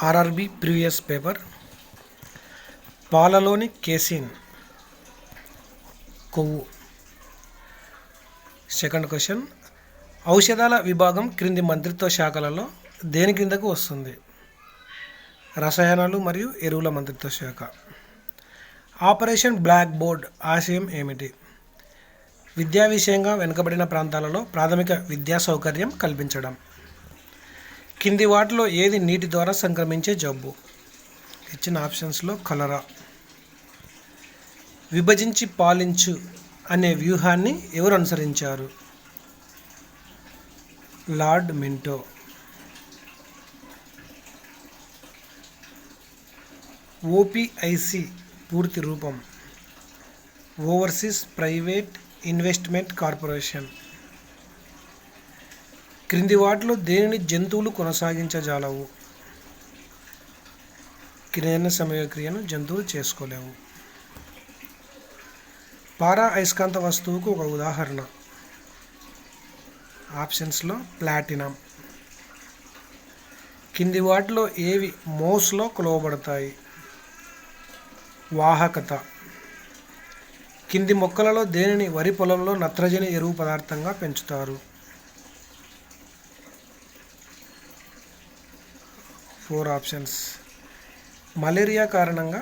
RRB previous paper. పాలలోని casein కొవ్వు. Second question, ఔషధాల విభాగం క్రింది మంత్రిత్వ శాఖలలో దేని కిందకు వస్తుంది? రసాయనాలు మరియు ఎరువుల మంత్రిత్వ శాఖ. ఆపరేషన్ బ్లాక్ బోర్డ్ ఆశయం ఏమిటి? విద్యా విషయంగా వెనుకబడిన ప్రాంతాలలో ప్రాథమిక విద్యా సౌకర్యం కల్పించడం. కింది వాటిలో ఏది నీటి ద్వారా సంక్రమించే జబ్బు? ఇచ్చిన ఆప్షన్స్లో కలరా. విభజించి పాలించు అనే వ్యూహాన్ని ఎవరు అనుసరించారు? Lord Minto. ఓపీఐసి పూర్తి రూపం ఓవర్సీస్ ప్రైవేట్ ఇన్వెస్ట్మెంట్ కార్పొరేషన్. క్రింది వాటిలో దేనిని జంతువులు కొనసాగించజాలవు? కిరణ్య సమయక్రియను జంతువులు చేసుకోలేవు. పారా అయస్కాంత వస్తువుకు ఒక ఉదాహరణ. ఆప్షన్స్లో ప్లాటినం. కింది వాటిలో ఏవి మోస్లో కొలవబడతాయి? వాహకత. కింది మొక్కలలో దేనిని వరి పొలంలో నత్రజని ఎరువు పదార్థంగా పెంచుతారు? 4 ఆప్షన్స్. మలేరియా కారణంగా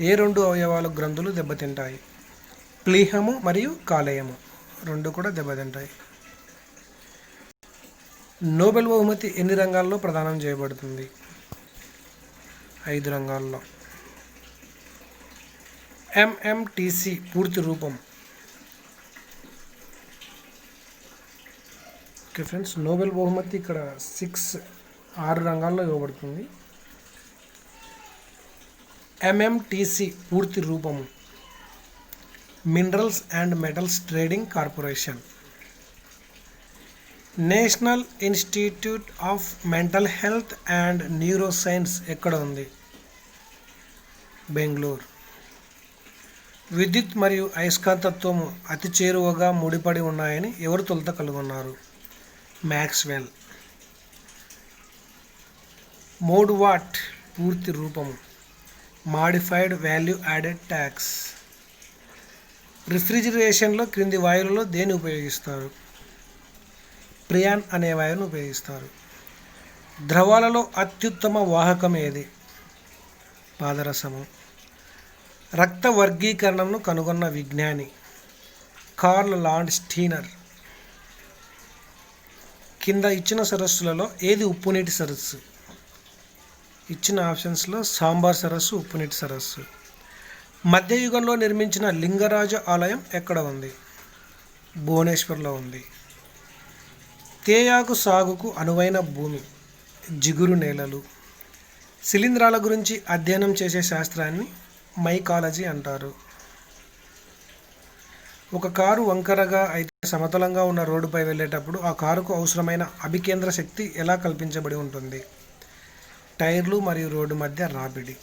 ఏ 2 అవయవాలు గ్రంథులు దెబ్బతింటాయి? ప్లీహము మరియు కాలేయము 2 కూడా దెబ్బతింటాయి. నోబెల్ బహుమతి ఎన్ని రంగాల్లో ప్రదానం చేయబడుతుంది? 5 రంగాల్లో. ఎంఎంటీసీ పూర్తి రూపం. ఓకే ఫ్రెండ్స్, నోబెల్ బహుమతి ఇక్కడ 6 రంగాల్లో ఇవ్వబడుతుంది. ఎంఎంటీసీ పూర్తి రూపము minerals and metals trading corporation. National institute of mental health and neuro science ఎక్కడ ఉంది? బెంగళూరు. విద్యుత్ మరియు అయస్కాంతత్వము అతి చేరువగా ముడిపడి ఉన్నాయని ఎవరు తొలుత కనుగొన్నారు? మ్యాక్స్వెల్. మోడ్ వాట్ పూర్తి రూపము మాడిఫైడ్ వాల్యూ యాడెడ్ ట్యాక్స్. రిఫ్రిజిరేషన్లో క్రింది వాయువులలో దేన్ని ఉపయోగిస్తారు? ప్రియాన్ అనే వాయువును ఉపయోగిస్తారు. ద్రవాలలో అత్యుత్తమ వాహకం ఏది? పాదరసము. రక్త వర్గీకరణను కనుగొన్న విజ్ఞాని? కార్ల్ లాండ్స్టీనర్. కింద ఇచ్చిన సరస్సులలో ఏది ఉప్పునీటి సరస్సు? ఇచ్చిన ఆప్షన్స్లో సాంబార్ సరస్సు ఉప్పునీటి సరస్సు. మధ్యయుగంలో నిర్మించిన లింగరాజ ఆలయం ఎక్కడ ఉంది? భువనేశ్వర్లో ఉంది. తేయాకు సాగుకు అనువైన భూమి? జిగురు నేలలు. శిలీంధ్రాల గురించి అధ్యయనం చేసే శాస్త్రాన్ని మైకాలజీ అంటారు. ఒక కారు వంకరగా అయితే సమతలంగా ఉన్న రోడ్డుపై వెళ్ళేటప్పుడు ఆ కారుకు అవసరమైన అభికేంద్ర శక్తి ఎలా కల్పించబడి ఉంటుంది? టైర్లు మరియు రోడ్డు మధ్య రాపిడి.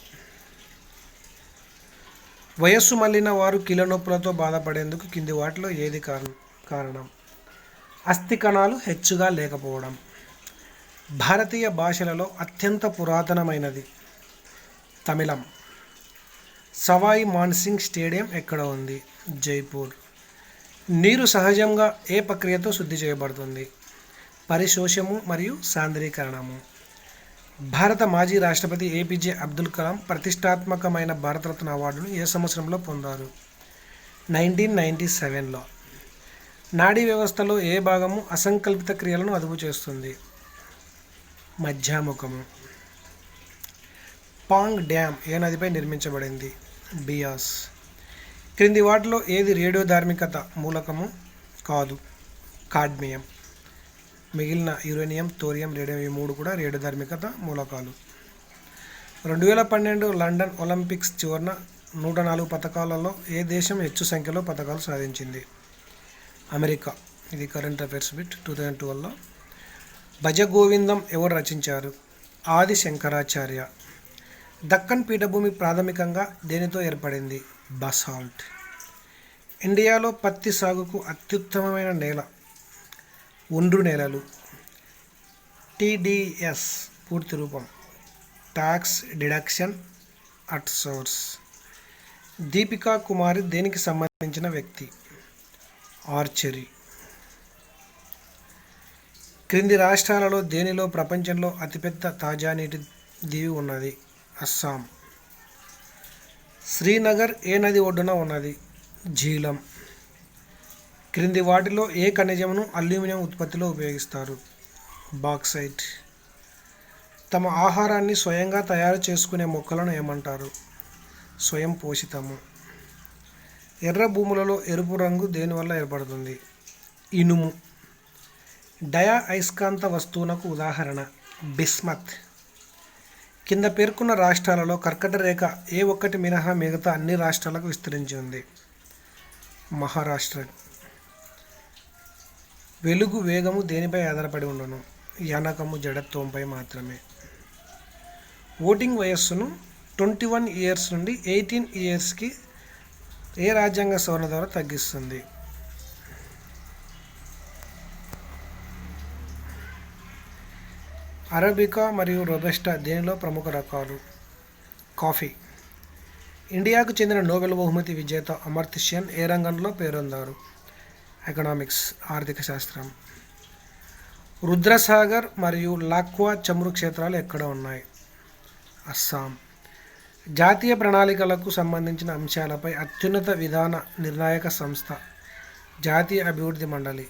వయస్సు మళ్ళిన వారు కీళ్ళ నొప్పులతో బాధపడేందుకు కింది వాటిలో ఏది కారణం? అస్థి కణాలు హెచ్చుగా లేకపోవడం. భారతీయ భాషలలో అత్యంత పురాతనమైనది? తమిళం. సవాయి మాన్సింగ్ స్టేడియం ఎక్కడ ఉంది? జైపూర్. నీరు సహజంగా ఏ ప్రక్రియతో శుద్ధి చేయబడుతుంది? పరిశోషము మరియు సాంద్రీకరణము. భారత మాజీ రాష్ట్రపతి ఏపీజే అబ్దుల్ కలాం ప్రతిష్టాత్మకమైన భారతరత్న అవార్డును ఏ సంవత్సరంలో పొందారు? 1997లో. నాడీ వ్యవస్థలో ఏ భాగము అసంకల్పిత క్రియలను అదుపు చేస్తుంది? మధ్యాముఖము. పాంగ్ డ్యామ్ ఏ నదిపై నిర్మించబడింది? బియాస్. క్రింది వాటిలో ఏది రేడియో ధార్మికత మూలకము కాదు? కాడ్మియం. మిగిలిన యురేనియం, థోరియం, రేడియం ఈ 3 కూడా రేడియో ధార్మికత మూలకాలు. 2012 లండన్ ఒలింపిక్స్ చివరన 104 పథకాలలో ఏ దేశం ಹೆಚ್ಚು సంఖ్యలో పథకాలు సాధించింది? అమెరికా. ఇది కరెంట్ అఫైర్స్ బిట్ 2012లో. భజగోవిందం ఎవరు రచించారు? ఆది శంకరాచార్య. దక్కన్ పీఠభూమి ప్రాథమికంగా దేనితో ఏర్పడింది? బసాల్ట్. ఇండియాలో పత్తి సాగుకు అత్యుత్తమమైన నేల? ఒండ్రు నేలలు. టీడీఎస్ పూర్తి రూపం tax deduction at source. Deepika Kumari దేనికి సంబంధించిన వ్యక్తి? ఆర్చరీ. క్రింది రాష్ట్రాలలో దేనిలో ప్రపంచంలో అతిపెద్ద తాజా నీటి దీవి ఉన్నది? అస్సాం. శ్రీనగర్ ఏ నది ఒడ్డున ఉన్నది? జీలం. క్రింది వాటిలో ఏ ఖనిజమును అల్యూమినియం ఉత్పత్తిలో ఉపయోగిస్తారు? బాక్సైట్. తమ ఆహారాన్ని స్వయంగా తయారు చేసుకునే మొక్కలను ఏమంటారు? స్వయం పోషితము. ఎర్ర భూములలో ఎరుపు రంగు దేనివల్ల ఏర్పడుతుంది? ఇనుము. డయా అయస్కాంత వస్తువునకు ఉదాహరణ బిస్మత్. కింద పేర్కొన్న రాష్ట్రాలలో కర్కట రేఖ ఏ ఒక్కటి మినహా మిగతా అన్ని రాష్ట్రాలకు విస్తరించి ఉంది? మహారాష్ట్ర. వెలుగు వేగము దేనిపై ఆధారపడి ఉండను? యానకము జడత్వంపై మాత్రమే. ఓటింగ్ వయస్సును 21 ఇయర్స్ నుండి 18 ఇయర్స్కి ఏ రాజ్యాంగ సవరణ ద్వారా తగ్గిస్తుంది? అరబికా మరియు రొబెస్టా దేనిలో ప్రముఖ రకాలు? కాఫీ. ఇండియాకు చెందిన నోబెల్ బహుమతి విజేత అమర్త్య సేన్ ఏ రంగంలో పేరొందారు? ఎకనామిక్స్, ఆర్థిక శాస్త్రం. రుద్రసాగర్ మరియు లాక్వా చమురు క్షేత్రాలు ఎక్కడ ఉన్నాయి? అస్సాం. జాతీయ ప్రణాళికలకు సంబంధించిన అంశాలపై అత్యున్నత విధాన నిర్ణాయక సంస్థ జాతీయ అభివృద్ధి మండలి.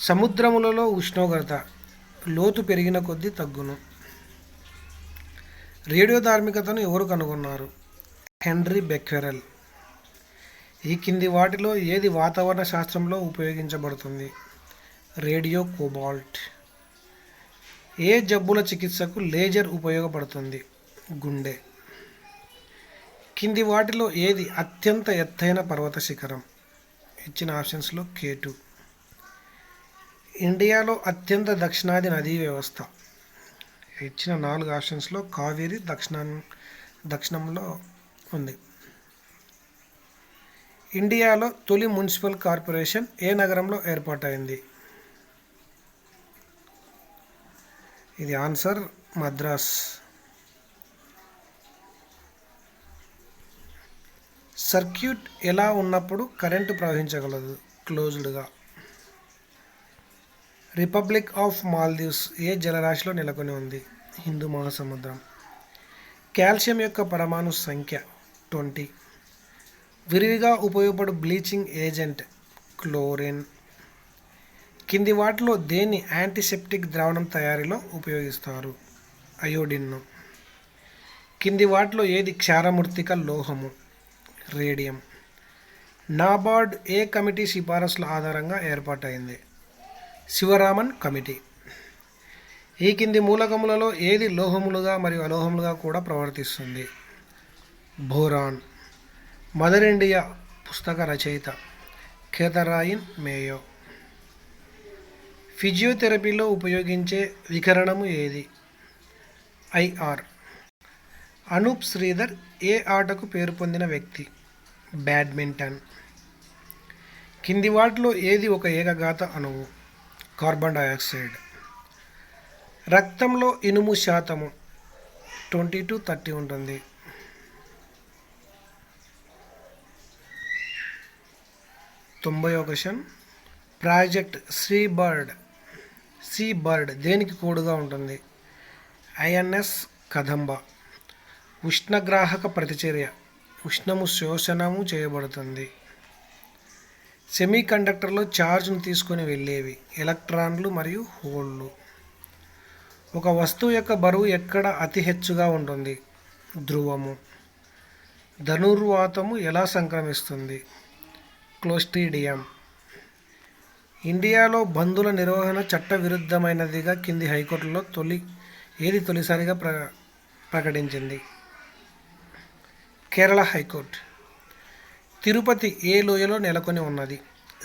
సముద్రములలో ఉష్ణోగ్రత లోతు పెరిగిన కొద్దీ తగ్గును. రేడియో ధార్మికతను ఎవరు కనుగొన్నారు? Henry Becquerel. ఈ కింది వాటిలో ఏది వాతావరణ శాస్త్రంలో ఉపయోగించబడుతుంది? Radio cobalt. ఏ జబ్బుల చికిత్సకు లేజర్ ఉపయోగపడుతుంది? గుండె. కింది వాటిలో ఏది అత్యంత ఎత్తైన పర్వత శిఖరం? ఇచ్చిన ఆప్షన్స్లో K2. ఇండియాలో అత్యంత దక్షిణాది నదీ వ్యవస్థ? ఇచ్చిన 4 ఆప్షన్స్లో కావేరి దక్షిణంలో ఉంది. ఇండియాలో తొలి మున్సిపల్ కార్పొరేషన్ ఏ నగరంలో ఏర్పాటైంది? ఇది ఆన్సర్ మద్రాస్. సర్క్యూట్ ఎలా ఉన్నప్పుడు కరెంటు ప్రవహించగలదు? క్లోజ్డ్గా. రిపబ్లిక్ ఆఫ్ మాల్దీవ్స్ ఏ జలరాశిలో నెలకొని ఉంది? హిందూ మహాసముద్రం. కాల్షియం యొక్క పరమాణు సంఖ్య 20. విరివిగా ఉపయోగపడు బ్లీచింగ్ ఏజెంట్ క్లోరిన్. కింది వాటిలో దేన్ని యాంటీసెప్టిక్ ద్రావణం తయారీలో ఉపయోగిస్తారు? అయోడిన్ను. కింది వాటిలో ఏది క్షారమూర్తిక లోహము? రేడియం. నాబార్డ్ ఏ కమిటీ సిఫారసుల ఆధారంగా ఏర్పాటైంది? శివరామన్ కమిటీ. ఈ కింది మూలకములలో ఏది లోహములుగా మరియు అలోహములుగా కూడా ప్రవర్తిస్తుంది? బోరాన్. మదర్ ఇండియా పుస్తక రచయిత కేథరైన్ మేయో. ఫిజియోథెరపీలో ఉపయోగించే వికరణము ఏది? ఐఆర్. అనూప్ శ్రీధర్ ఏ ఆటకు పేరు పొందిన వ్యక్తి? బ్యాడ్మింటన్. కింది వాటిలో ఏది ఒక ఏకఘాత అణువు? Carbon dioxide. రక్తంలో ఇనుము శాతము 20 to 30 ఉంటుంది. క్వశ్చన్. ప్రాజెక్ట్ సీ బర్డ్ దేనికి కోడుగా ఉంటుంది? ఐఎన్ఎస్ కదంబ. ఉష్ణగ్రాహక ప్రతిచర్య ఉష్ణము శోషణము చేయబడుతుంది. సెమీ కండక్టర్లో ఛార్జ్ను తీసుకొని వెళ్ళేవి ఎలక్ట్రాన్లు మరియు హోళ్ళు. ఒక వస్తువు యొక్క బరువు ఎక్కడ అతి హెచ్చుగా ఉంటుంది? ధ్రువము. ధనుర్వాతము ఎలా సంక్రమిస్తుంది? క్లోస్ట్రీడియం. ఇండియాలో బంధుల నిర్వహణ చట్ట విరుద్ధమైనదిగా కింది హైకోర్టులో ఏది తొలిసారిగా ప్రకటించింది? కేరళ హైకోర్టు. తిరుపతి ఏ లోయలో నెలకొని ఉన్నది?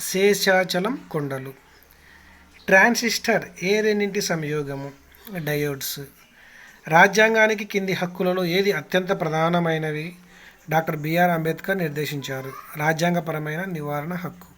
శేషాచలం కొండలు. ట్రాన్సిస్టర్ ఏ రెండింటి సంయోగము? డయోడ్స్. రాజ్యాంగానికి కింది హక్కులలో ఏది అత్యంత ప్రధానమైనవి? డాక్టర్ బిఆర్ అంబేద్కర్ నిర్దేశించారు. రాజ్యాంగపరమైన నివారణ హక్కు.